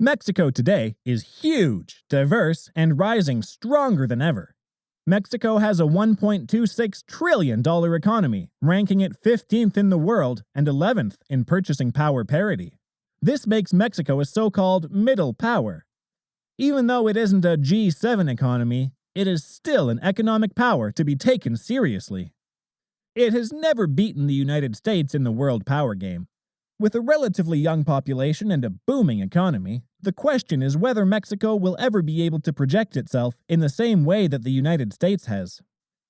Mexico today is huge, diverse, and rising stronger than ever. Mexico has a $1.26 trillion economy, ranking it 15th in the world and 11th in purchasing power parity. This makes Mexico a so-called middle power. Even though it isn't a G7 economy, it is still an economic power to be taken seriously. It has never beaten the United States in the world power game. With a relatively young population and a booming economy, the question is whether Mexico will ever be able to project itself in the same way that the United States has.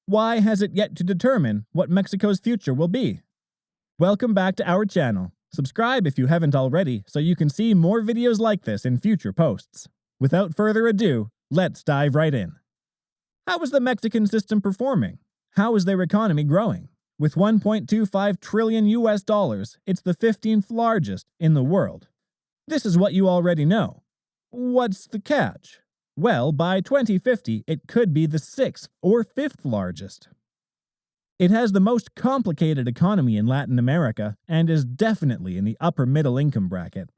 Why has it yet to determine what Mexico's future will be? Welcome back to our channel. Subscribe if you haven't already so you can see more videos like this in future posts. Without further ado, let's dive right in. How is the Mexican system performing? How is their economy growing? With $1.25 trillion, it's the 15th largest in the world. This is what you already know. What's the catch? Well, by 2050, it could be the 6th or 5th largest. It has the most complicated economy in Latin America and is definitely in the upper middle income bracket.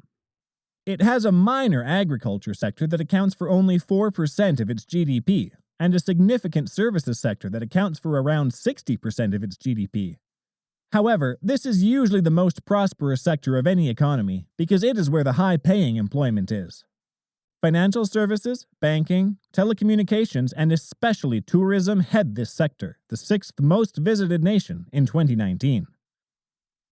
It has a minor agriculture sector that accounts for only 4% of its GDP, and a significant services sector that accounts for around 60% of its GDP. However, this is usually the most prosperous sector of any economy because it is where the high-paying employment is. Financial services, banking, telecommunications, and especially tourism head this sector, the 6th most visited nation in 2019.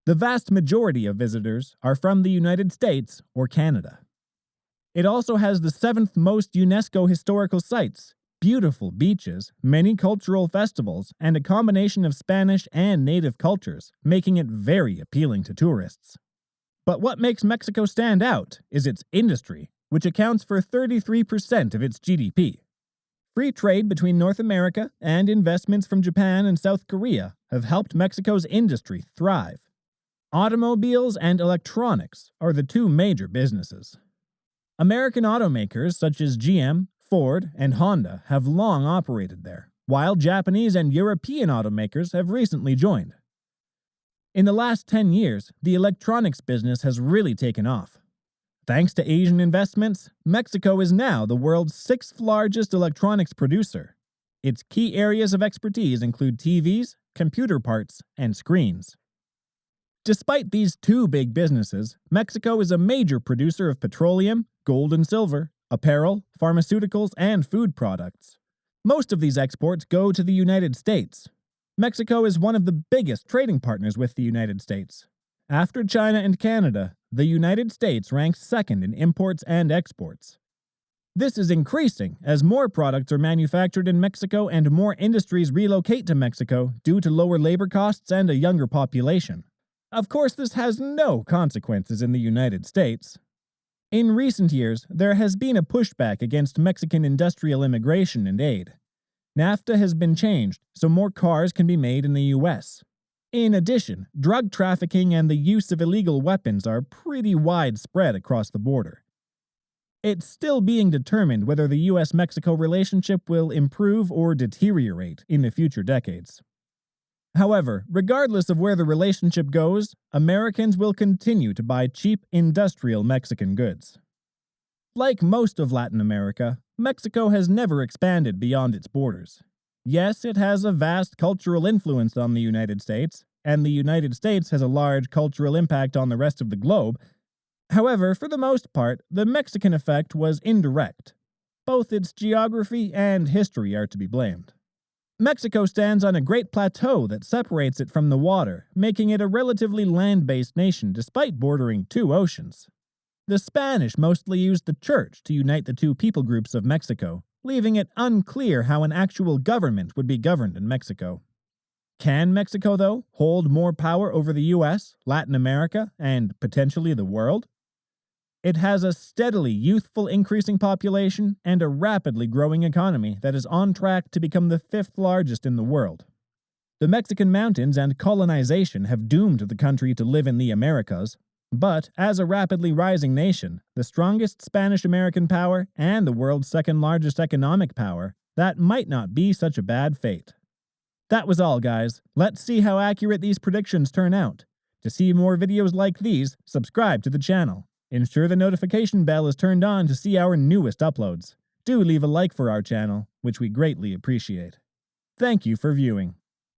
The vast majority of visitors are from the United States or Canada. It also has the 7th most UNESCO historical sites, beautiful beaches, many cultural festivals, and a combination of Spanish and native cultures, making it very appealing to tourists. But what makes Mexico stand out is its industry, which accounts for 33% of its GDP. Free trade between North America and investments from Japan and South Korea have helped Mexico's industry thrive. Automobiles and electronics are the two major businesses. American automakers such as GM, Ford, and Honda have long operated there, while Japanese and European automakers have recently joined. In the last 10 years, the electronics business has really taken off. Thanks to Asian investments, Mexico is now the world's 6th largest electronics producer. Its key areas of expertise include TVs, computer parts, and screens. Despite these two big businesses, Mexico is a major producer of petroleum, gold and silver, apparel, pharmaceuticals, and food products. Most of these exports go to the United States. Mexico is one of the biggest trading partners with the United States. After China and Canada, the United States ranks 2nd in imports and exports. This is increasing as more products are manufactured in Mexico and more industries relocate to Mexico due to lower labor costs and a younger population. Of course, this has no consequences in the United States. In recent years, there has been a pushback against Mexican industrial immigration and aid. NAFTA has been changed so more cars can be made in the U.S. In addition, drug trafficking and the use of illegal weapons are pretty widespread across the border. It's still being determined whether the U.S.-Mexico relationship will improve or deteriorate in the future decades. However, regardless of where the relationship goes, Americans will continue to buy cheap industrial Mexican goods. Like most of Latin America, Mexico has never expanded beyond its borders. Yes, it has a vast cultural influence on the United States, and the United States has a large cultural impact on the rest of the globe. However, for the most part, the Mexican effect was indirect. Both its geography and history are to be blamed. Mexico stands on a great plateau that separates it from the water, making it a relatively land-based nation despite bordering 2 oceans. The Spanish mostly used the church to unite the two people groups of Mexico, leaving it unclear how an actual government would be governed in Mexico. Can Mexico, though, hold more power over the US, Latin America, and potentially the world? It has a steadily youthful increasing population and a rapidly growing economy that is on track to become the 5th largest in the world. The Mexican mountains and colonization have doomed the country to live in the Americas, but as a rapidly rising nation, the strongest Spanish-American power and the world's 2nd largest economic power, that might not be such a bad fate. That was all, guys. Let's see how accurate these predictions turn out. To see more videos like these, subscribe to the channel. Ensure the notification bell is turned on to see our newest uploads. Do leave a like for our channel, which we greatly appreciate. Thank you for viewing.